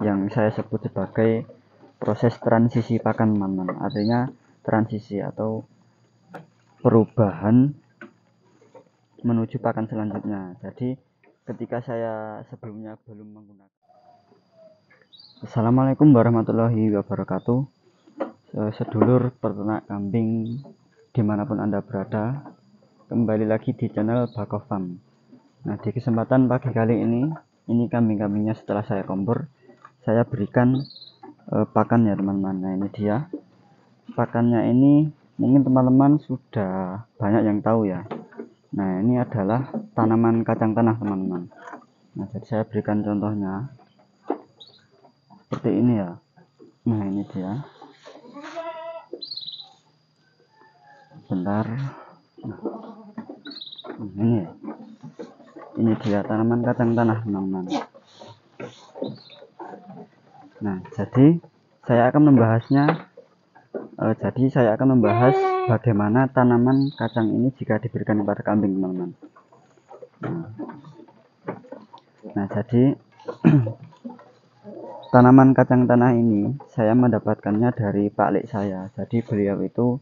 yang saya sebut sebagai proses transisi pakan, teman-teman. Artinya transisi atau perubahan menuju pakan selanjutnya. Jadi ketika saya sebelumnya belum menggunakan. Assalamualaikum warahmatullahi wabarakatuh. Sedulur peternak kambing dimanapun Anda berada, kembali lagi di channel Bako Farm. Nah, di kesempatan pagi kali ini kambing-kambingnya setelah saya kompor, saya berikan pakan ya teman-teman. Nah, ini dia pakannya. Ini mungkin teman-teman sudah banyak yang tahu ya. Nah, ini adalah tanaman kacang tanah, teman-teman. Nah, jadi saya berikan contohnya seperti ini ya. Nah, ini dia. Bentar. Nah, ini ya. Ini dia tanaman kacang tanah, teman-teman. Nah, jadi saya akan membahas bagaimana tanaman kacang ini jika diberikan kepada kambing, teman-teman. Nah, jadi tanaman kacang tanah ini saya mendapatkannya dari Pak Lek saya. Jadi beliau itu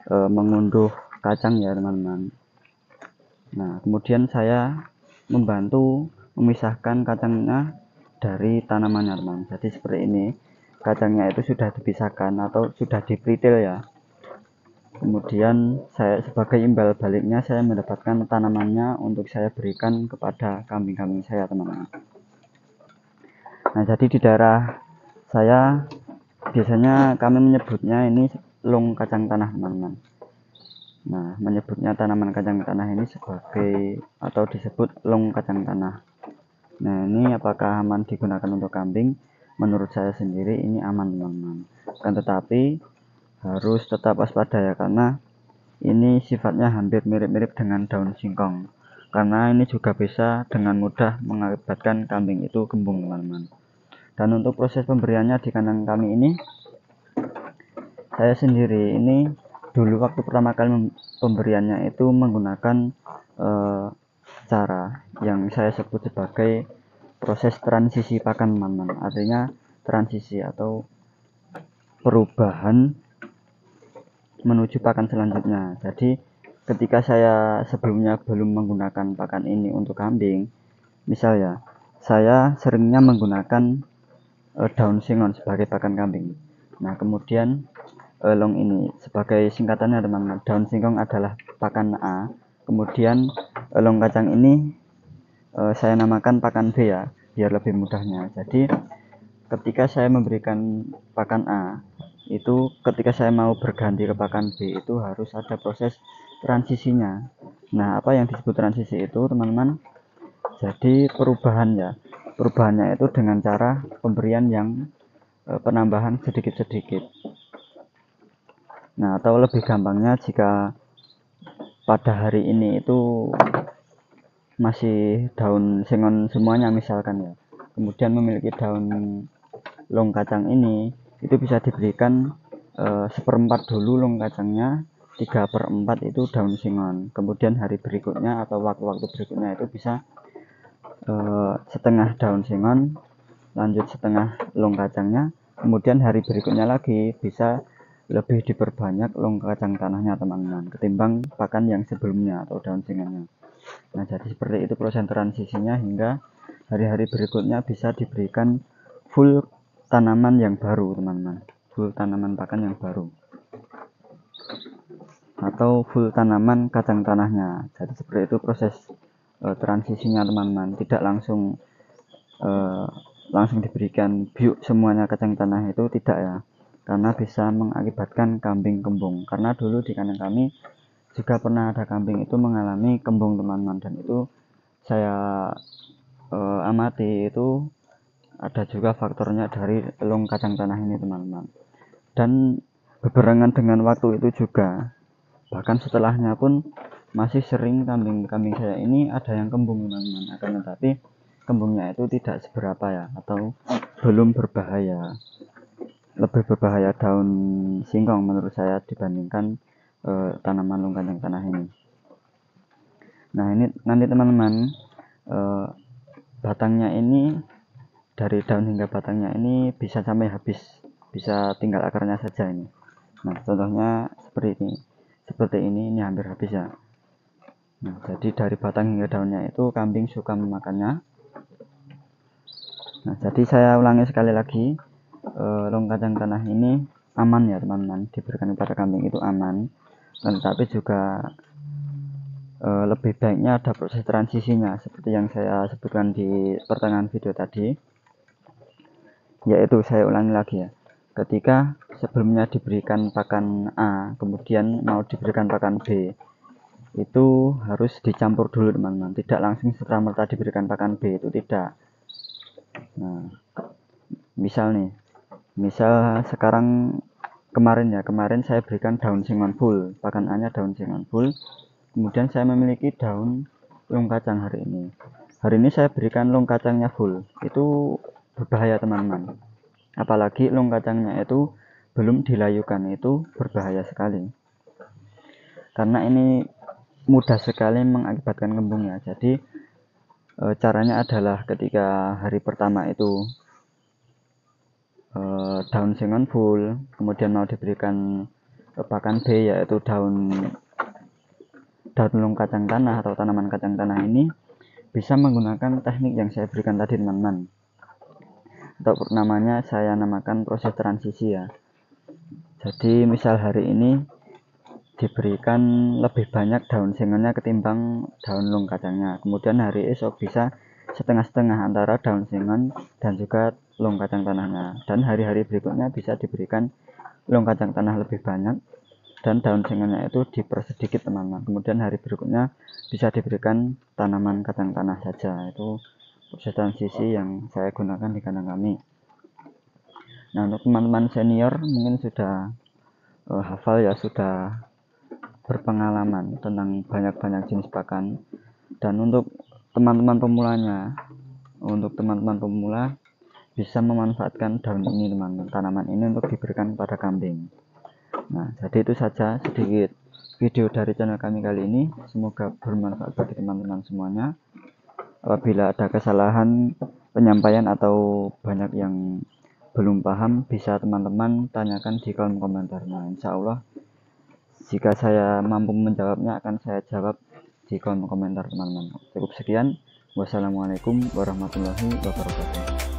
mengunduh kacang ya, teman-teman. Nah, kemudian saya membantu memisahkan kacangnya dari tanamannya, teman. Jadi seperti ini, kacangnya itu sudah dipisahkan atau sudah diperitil ya. Kemudian saya sebagai imbal baliknya saya mendapatkan tanamannya untuk saya berikan kepada kambing-kambing saya, teman-teman. Nah, jadi di daerah saya biasanya kami menyebutnya ini long kacang tanah, teman-teman. Nah, menyebutnya tanaman kacang tanah ini sebagai atau disebut long kacang tanah. Nah, ini apakah aman digunakan untuk kambing? Menurut saya sendiri ini aman, teman-teman. Kan tetapi harus tetap waspada ya, karena ini sifatnya hampir mirip-mirip dengan daun singkong. Karena ini juga bisa dengan mudah mengakibatkan kambing itu kembung, teman-teman. Dan untuk proses pemberiannya di kandang kami ini, saya sendiri ini dulu waktu pertama kali pemberiannya itu menggunakan cara yang saya sebut sebagai proses transisi pakan, teman-teman. Artinya transisi atau perubahan menuju pakan selanjutnya. Jadi ketika saya sebelumnya belum menggunakan pakan ini untuk kambing, misal ya, saya seringnya menggunakan daun singon sebagai pakan kambing. Nah, kemudian long ini sebagai singkatannya, teman-teman. Daun singkong adalah pakan A. Kemudian long kacang ini saya namakan pakan B ya, biar lebih mudahnya. Jadi ketika saya memberikan pakan A, itu ketika saya mau berganti ke pakan B itu harus ada proses transisinya. Nah, apa yang disebut transisi itu, teman-teman? Jadi perubahannya itu dengan cara pemberian yang penambahan sedikit-sedikit. Nah, atau lebih gampangnya, jika pada hari ini itu masih daun singon semuanya misalkan ya, kemudian memiliki daun long kacang ini, itu bisa diberikan 1/4 dulu long kacangnya, 3/4 itu daun singon. Kemudian hari berikutnya atau waktu-waktu berikutnya itu bisa setengah daun singon, lanjut setengah long kacangnya. Kemudian hari berikutnya lagi bisa lebih diperbanyak long kacang tanahnya, teman-teman, ketimbang pakan yang sebelumnya atau daun singonnya. Nah, jadi seperti itu proses transisinya hingga hari-hari berikutnya bisa diberikan full tanaman yang baru, teman-teman. Full tanaman pakan yang baru atau full tanaman kacang tanahnya. Jadi seperti itu proses transisinya, teman-teman. Tidak langsung diberikan biuk semuanya kacang tanah, itu tidak ya, karena bisa mengakibatkan kambing kembung. Karena dulu di kandang kami juga pernah ada kambing itu mengalami kembung, teman-teman, dan itu saya amati itu ada juga faktornya dari long kacang tanah ini, teman-teman. Dan berbarengan dengan waktu itu juga, bahkan setelahnya pun masih sering kambing-kambing saya ini ada yang kembung, teman-teman. Akan tetapi kembungnya itu tidak seberapa ya, atau belum berbahaya. Lebih berbahaya daun singkong menurut saya dibandingkan tanaman long kacang tanah ini. Nah, ini nanti, teman-teman, batangnya ini dari daun hingga batangnya ini bisa sampai habis, bisa tinggal akarnya saja ini. Nah, contohnya seperti ini hampir habis ya. Nah, jadi dari batang hingga daunnya itu kambing suka memakannya. Nah, jadi saya ulangi sekali lagi, long kacang tanah ini aman ya teman-teman, diberikan kepada kambing itu aman. Tetapi juga lebih baiknya ada proses transisinya seperti yang saya sebutkan di pertengahan video tadi, yaitu saya ulangi lagi ya, ketika sebelumnya diberikan pakan A kemudian mau diberikan pakan B, itu harus dicampur dulu teman-teman, tidak langsung serta-merta diberikan pakan B, itu tidak. Nah, misal sekarang kemarin saya berikan daun singon full, pakan A nya daun singon full, kemudian saya memiliki daun long kacang hari ini saya berikan long kacangnya full, itu berbahaya teman-teman. Apalagi long kacangnya itu belum dilayukan, itu berbahaya sekali karena ini mudah sekali mengakibatkan kembung ya. Jadi caranya adalah ketika hari pertama itu daun singon full, kemudian mau diberikan pakan B yaitu daun long kacang tanah atau tanaman kacang tanah, ini bisa menggunakan teknik yang saya berikan tadi teman-teman, atau namanya saya namakan proses transisi ya. Jadi misal hari ini diberikan lebih banyak daun singonnya ketimbang daun long kacangnya, kemudian hari esok bisa setengah-setengah antara daun singon dan juga long kacang tanahnya, dan hari-hari berikutnya bisa diberikan long kacang tanah lebih banyak dan daun singonnya itu dipersedikit teman-teman. Kemudian hari berikutnya bisa diberikan tanaman kacang tanah saja. Itu proses transisi yang saya gunakan di kandang kami. Nah, untuk teman-teman senior mungkin sudah hafal ya, sudah berpengalaman tentang banyak-banyak jenis pakan. Dan untuk teman-teman pemula bisa memanfaatkan daun ini teman-teman, tanaman ini untuk diberikan kepada kambing. Nah, jadi itu saja sedikit video dari channel kami kali ini, semoga bermanfaat bagi teman-teman semuanya. Apabila ada kesalahan penyampaian atau banyak yang belum paham, bisa teman-teman tanyakan di kolom komentar. Nah, insya Allah jika saya mampu menjawabnya akan saya jawab di kolom komentar teman-teman. Cukup sekian, wassalamualaikum warahmatullahi wabarakatuh.